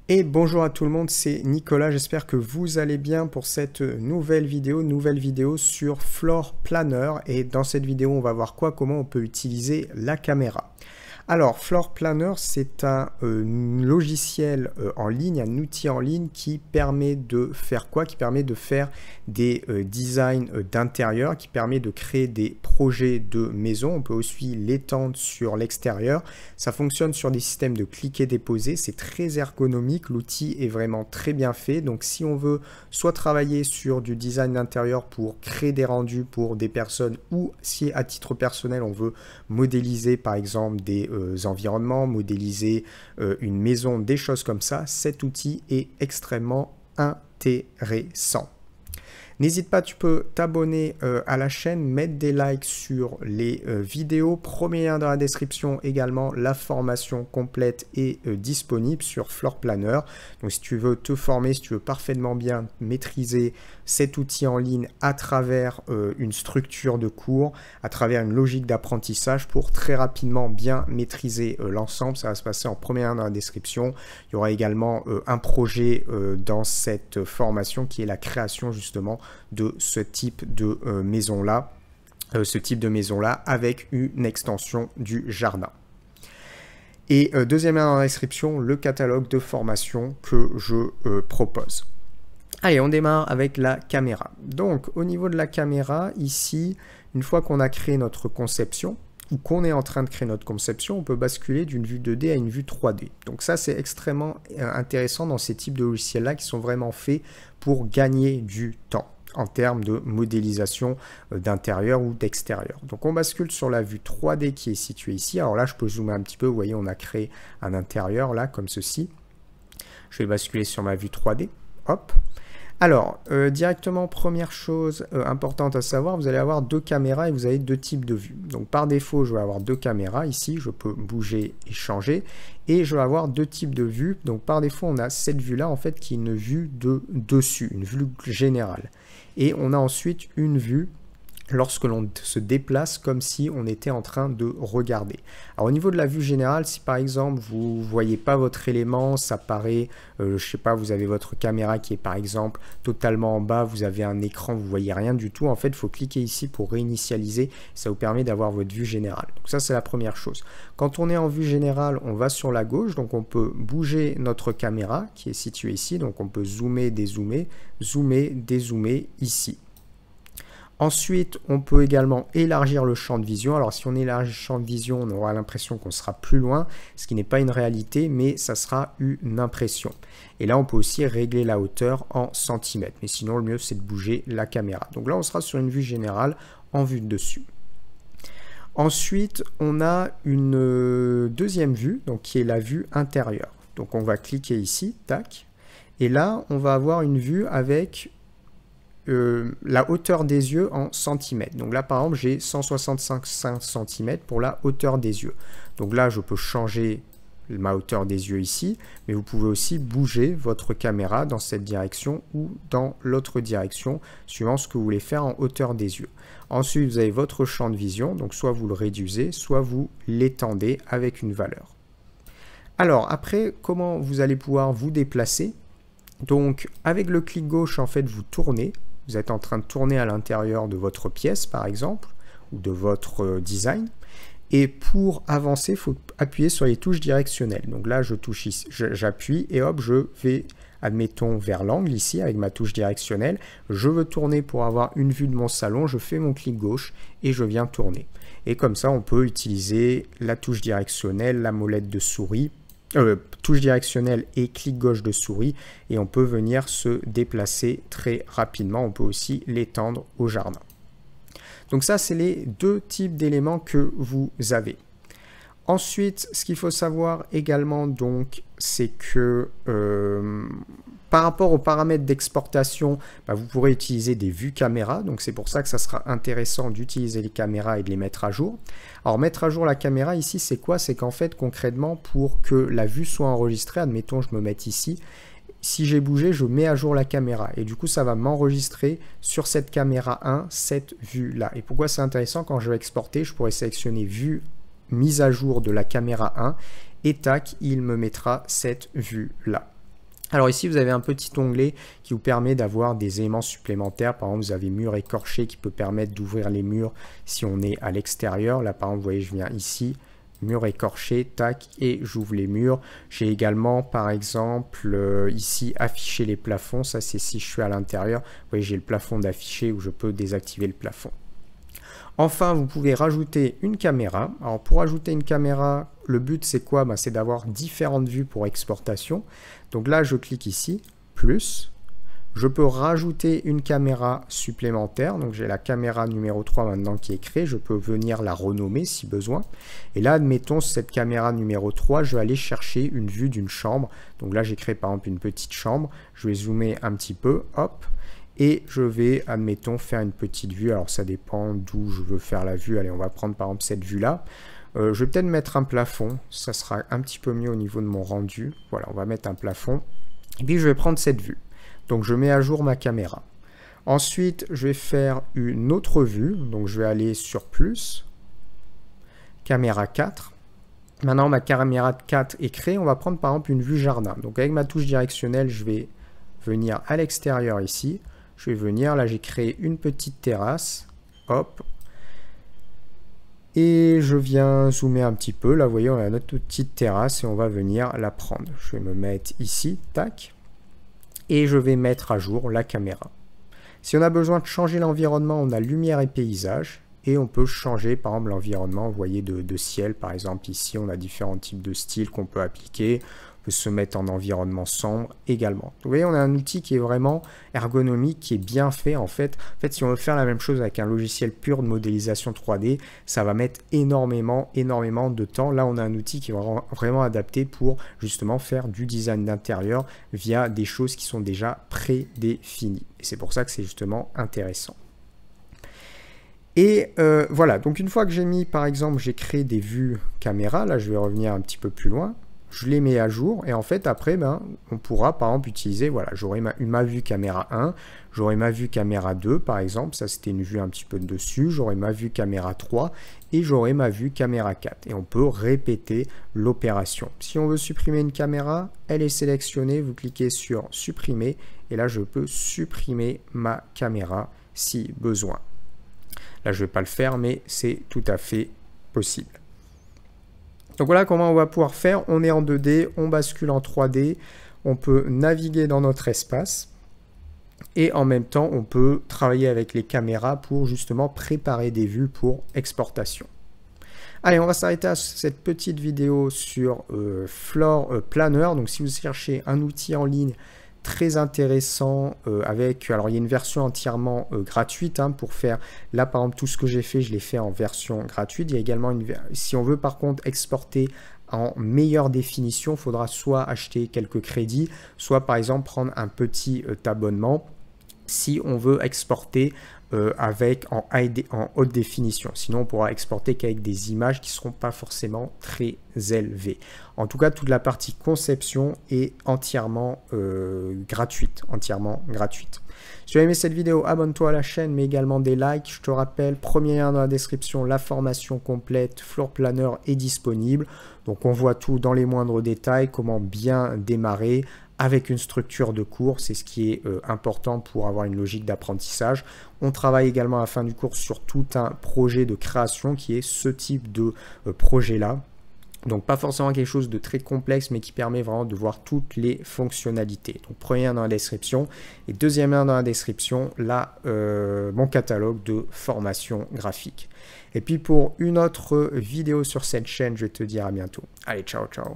Et bonjour à tout le monde, c'est Nicolas, j'espère que vous allez bien pour cette nouvelle vidéo sur Floor Planner. Et dans cette vidéo, on va voir comment on peut utiliser la caméra. Alors, Floor Planner, c'est un logiciel en ligne, un outil en ligne qui permet de faire quoi? Qui permet de faire des designs d'intérieur, qui permet de créer des projets de maison. On peut aussi l'étendre sur l'extérieur. Ça fonctionne sur des systèmes de cliquer-déposer. C'est très ergonomique. L'outil est vraiment très bien fait. Donc, si on veut soit travailler sur du design d'intérieur pour créer des rendus pour des personnes ou si à titre personnel, on veut modéliser par exemple des environnements, modéliser une maison, des choses comme ça, cet outil est extrêmement intéressant. N'hésite pas, tu peux t'abonner à la chaîne, mettre des likes sur les vidéos. Premier lien dans la description également, la formation complète est disponible sur Floor Planner. Donc si tu veux te former, si tu veux parfaitement bien maîtriser cet outil en ligne à travers une structure de cours, à travers une logique d'apprentissage pour très rapidement bien maîtriser l'ensemble, ça va se passer en premier lien dans la description. Il y aura également un projet dans cette formation qui est la création justement de ce type de maison-là, avec une extension du jardin. Et deuxième lien dans la description, le catalogue de formation que je propose. Allez, on démarre avec la caméra. Donc, au niveau de la caméra, ici, une fois qu'on a créé notre conception, ou qu'on est en train de créer notre conception, on peut basculer d'une vue 2D à une vue 3D. Donc ça, c'est extrêmement intéressant dans ces types de logiciels-là qui sont vraiment faits pour gagner du temps en termes de modélisation d'intérieur ou d'extérieur. Donc on bascule sur la vue 3D qui est située ici. Alors là, je peux zoomer un petit peu. Vous voyez, on a créé un intérieur là, comme ceci. Je vais basculer sur ma vue 3D. Hop. Alors, directement, première chose importante à savoir, vous allez avoir deux caméras et vous avez deux types de vues. Donc, par défaut, je vais avoir deux caméras. Ici, je peux bouger et changer. Et je vais avoir deux types de vues. Donc, par défaut, on a cette vue-là, en fait, qui est une vue de dessus, une vue générale. Et on a ensuite une vue lorsque l'on se déplace comme si on était en train de regarder. Alors au niveau de la vue générale, si par exemple vous ne voyez pas votre élément, ça paraît, je sais pas, vous avez votre caméra qui est par exemple totalement en bas, vous avez un écran, vous voyez rien du tout, en fait il faut cliquer ici pour réinitialiser, ça vous permet d'avoir votre vue générale. Donc ça c'est la première chose. Quand on est en vue générale, on va sur la gauche, donc on peut bouger notre caméra qui est située ici, donc on peut zoomer, dézoomer, zoomer, dézoomer ici. Ensuite, on peut également élargir le champ de vision. Alors, si on élargit le champ de vision, on aura l'impression qu'on sera plus loin, ce qui n'est pas une réalité, mais ça sera une impression. Et là, on peut aussi régler la hauteur en centimètres. Mais sinon, le mieux, c'est de bouger la caméra. Donc là, on sera sur une vue générale en vue de dessus. Ensuite, on a une deuxième vue, donc qui est la vue intérieure. Donc, on va cliquer ici, tac. Et là, on va avoir une vue avec la hauteur des yeux en centimètres. Donc là, par exemple, j'ai 165 cm pour la hauteur des yeux. Donc là, je peux changer ma hauteur des yeux ici, mais vous pouvez aussi bouger votre caméra dans cette direction ou dans l'autre direction, suivant ce que vous voulez faire en hauteur des yeux. Ensuite, vous avez votre champ de vision, donc soit vous le réduisez, soit vous l'étendez avec une valeur. Alors, après, comment vous allez pouvoir vous déplacer? Donc, avec le clic gauche, en fait, vous tournez. Vous êtes en train de tourner à l'intérieur de votre pièce, par exemple, ou de votre design. Et pour avancer, il faut appuyer sur les touches directionnelles. Donc là, je touche ici, j'appuie et hop, je vais, admettons, vers l'angle ici avec ma touche directionnelle. Je veux tourner pour avoir une vue de mon salon. Je fais mon clic gauche et je viens tourner. Et comme ça, on peut utiliser la touche directionnelle, la molette de souris, touche directionnelle et clic gauche de souris et on peut venir se déplacer très rapidement. On peut aussi l'étendre au jardin. Donc ça, c'est les deux types d'éléments que vous avez. Ensuite, ce qu'il faut savoir également, donc, c'est que par rapport aux paramètres d'exportation, vous pourrez utiliser des vues caméra. Donc, c'est pour ça que ça sera intéressant d'utiliser les caméras et de les mettre à jour. Alors, mettre à jour la caméra ici, c'est quoi? C'est qu'en fait, concrètement, pour que la vue soit enregistrée, admettons, je me mette ici. Si j'ai bougé, je mets à jour la caméra et du coup, ça va m'enregistrer sur cette caméra 1, cette vue-là. Et pourquoi c'est intéressant? Quand je vais exporter, je pourrais sélectionner vue mise à jour de la caméra 1 et tac, il me mettra cette vue-là. Alors ici, vous avez un petit onglet qui vous permet d'avoir des éléments supplémentaires. Par exemple, vous avez mur écorché qui peut permettre d'ouvrir les murs si on est à l'extérieur. Là, par exemple, vous voyez, je viens ici, mur écorché, tac, et j'ouvre les murs. J'ai également, par exemple, ici, afficher les plafonds. Ça, c'est si je suis à l'intérieur. Vous voyez, j'ai le plafond d'afficher où je peux désactiver le plafond. Enfin, vous pouvez rajouter une caméra. Alors, pour ajouter une caméra, le but, c'est quoi? C'est d'avoir différentes vues pour exportation. Donc là, je clique ici, plus. Je peux rajouter une caméra supplémentaire. Donc, j'ai la caméra numéro 3 maintenant qui est créée. Je peux venir la renommer si besoin. Et là, admettons, cette caméra numéro 3, je vais aller chercher une vue d'une chambre. Donc là, j'ai créé par exemple une petite chambre. Je vais zoomer un petit peu, hop. Et je vais, admettons, faire une petite vue. Alors, ça dépend d'où je veux faire la vue. Allez, on va prendre par exemple cette vue-là. Je vais peut-être mettre un plafond. Ça sera un petit peu mieux au niveau de mon rendu. Voilà, on va mettre un plafond. Et puis, je vais prendre cette vue. Donc, je mets à jour ma caméra. Ensuite, je vais faire une autre vue. Donc, je vais aller sur plus. Caméra 4. Maintenant, ma caméra 4 est créée. On va prendre par exemple une vue jardin. Donc, avec ma touche directionnelle, je vais venir à l'extérieur ici. Je vais venir, là j'ai créé une petite terrasse, hop, et je viens zoomer un petit peu, là vous voyez on a notre petite terrasse et on va venir la prendre. Je vais me mettre ici, tac, et je vais mettre à jour la caméra. Si on a besoin de changer l'environnement, on a lumière et paysage, et on peut changer par exemple l'environnement, vous voyez de ciel par exemple ici, on a différents types de styles qu'on peut appliquer. Se mettre en environnement sombre également. Vous voyez, on a un outil qui est vraiment ergonomique, qui est bien fait en fait. En fait, si on veut faire la même chose avec un logiciel pur de modélisation 3D, ça va mettre énormément de temps. Là, on a un outil qui est vraiment adapté pour justement faire du design d'intérieur via des choses qui sont déjà prédéfinies. Et c'est pour ça que c'est justement intéressant. Et voilà, donc une fois que j'ai mis, par exemple, j'ai créé des vues caméra, là je vais revenir un petit peu plus loin. Je les mets à jour et en fait après on pourra par exemple utiliser, voilà, j'aurai ma vue caméra 1, j'aurai ma vue caméra 2 par exemple, ça c'était une vue un petit peu de dessus, j'aurai ma vue caméra 3 et j'aurai ma vue caméra 4 et on peut répéter l'opération. Si on veut supprimer une caméra, elle est sélectionnée, vous cliquez sur supprimer et là je peux supprimer ma caméra si besoin. Là je ne vais pas le faire mais c'est tout à fait possible. Donc voilà comment on va pouvoir faire. On est en 2D, on bascule en 3D, on peut naviguer dans notre espace et en même temps on peut travailler avec les caméras pour justement préparer des vues pour exportation. Allez, on va s'arrêter à cette petite vidéo sur Floor Planner. Donc si vous cherchez un outil en ligne très intéressant alors il y a une version entièrement gratuite pour faire, là par exemple tout ce que j'ai fait, je l'ai fait en version gratuite. Il y a également si on veut par contre exporter en meilleure définition, il faudra soit acheter quelques crédits, soit par exemple prendre un petit abonnement si on veut exporter en haute définition. Sinon, on pourra exporter qu'avec des images qui ne seront pas forcément très élevées. En tout cas, toute la partie conception est entièrement gratuite. Si tu as aimé cette vidéo, abonne-toi à la chaîne, mais également des likes. Je te rappelle, premier lien dans la description, la formation complète, Floor Planner est disponible. Donc, on voit tout dans les moindres détails, comment bien démarrer avec une structure de cours, c'est ce qui est important pour avoir une logique d'apprentissage. On travaille également à la fin du cours sur tout un projet de création qui est ce type de projet-là. Donc pas forcément quelque chose de très complexe, mais qui permet vraiment de voir toutes les fonctionnalités. Donc premier lien dans la description et deuxième lien dans la description, là, mon catalogue de formation graphique. Et puis pour une autre vidéo sur cette chaîne, je vais te dire à bientôt. Allez, ciao, ciao.